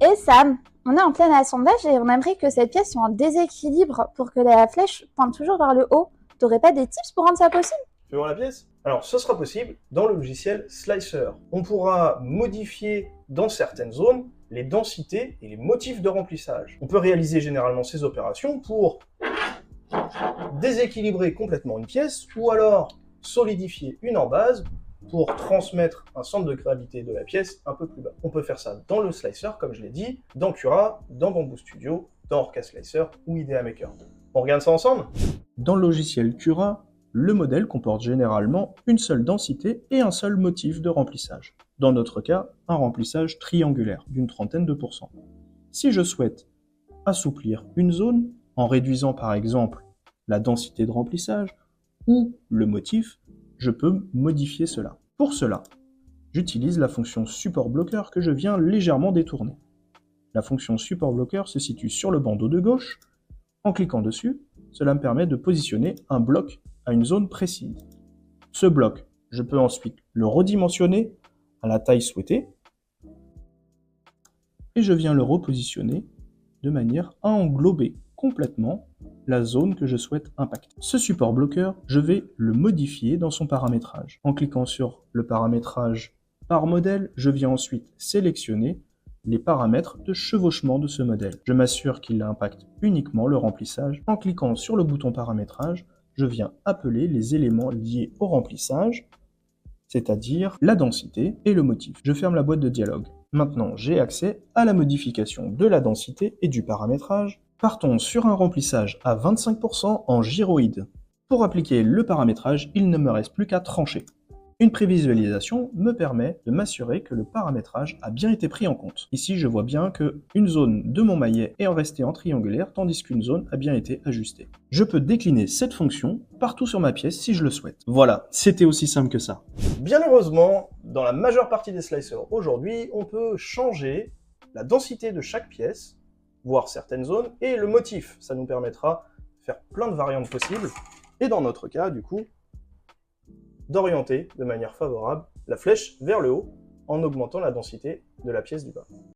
Et Sam, on est en plein assemblage et on aimerait que cette pièce soit en déséquilibre pour que la flèche pointe toujours vers le haut. T'aurais pas des tips pour rendre ça possible? Tu veux voir la pièce? Alors, ce sera possible dans le logiciel Slicer. On pourra modifier dans certaines zones les densités et les motifs de remplissage. On peut réaliser généralement ces opérations pour déséquilibrer complètement une pièce ou alors solidifier une en base pour transmettre un centre de gravité de la pièce un peu plus bas. On peut faire ça dans le Slicer, comme je l'ai dit, dans Cura, dans Bamboo Studio, dans Orca Slicer ou Idea Maker. On regarde ça ensemble? Dans le logiciel Cura, le modèle comporte généralement une seule densité et un seul motif de remplissage. Dans notre cas, un remplissage triangulaire d'une trentaine de %. Si je souhaite assouplir une zone, en réduisant par exemple la densité de remplissage ou le motif, je peux modifier cela. Pour cela, j'utilise la fonction support blocker que je viens légèrement détourner. La fonction support blocker se situe sur le bandeau de gauche. En cliquant dessus, cela me permet de positionner un bloc à une zone précise. Ce bloc, je peux ensuite le redimensionner à la taille souhaitée et je viens le repositionner de manière à englober complètement la zone que je souhaite impacter. Ce support bloqueur, je vais le modifier dans son paramétrage. En cliquant sur le paramétrage par modèle, je viens ensuite sélectionner les paramètres de chevauchement de ce modèle. Je m'assure qu'il impacte uniquement le remplissage. En cliquant sur le bouton paramétrage, je viens appeler les éléments liés au remplissage, c'est-à-dire la densité et le motif. Je ferme la boîte de dialogue. Maintenant, j'ai accès à la modification de la densité et du paramétrage. Partons sur un remplissage à 25% en gyroïde. Pour appliquer le paramétrage, il ne me reste plus qu'à trancher. Une prévisualisation me permet de m'assurer que le paramétrage a bien été pris en compte. Ici, je vois bien qu'une zone de mon maillet est restée en triangulaire, tandis qu'une zone a bien été ajustée. Je peux décliner cette fonction partout sur ma pièce si je le souhaite. Voilà, c'était aussi simple que ça. Bien heureusement, dans la majeure partie des slicers aujourd'hui, on peut changer la densité de chaque pièce, voir certaines zones, et le motif. Ça nous permettra de faire plein de variantes possibles. Et dans notre cas, du coup, d'orienter de manière favorable la flèche vers le haut en augmentant la densité de la pièce du bas.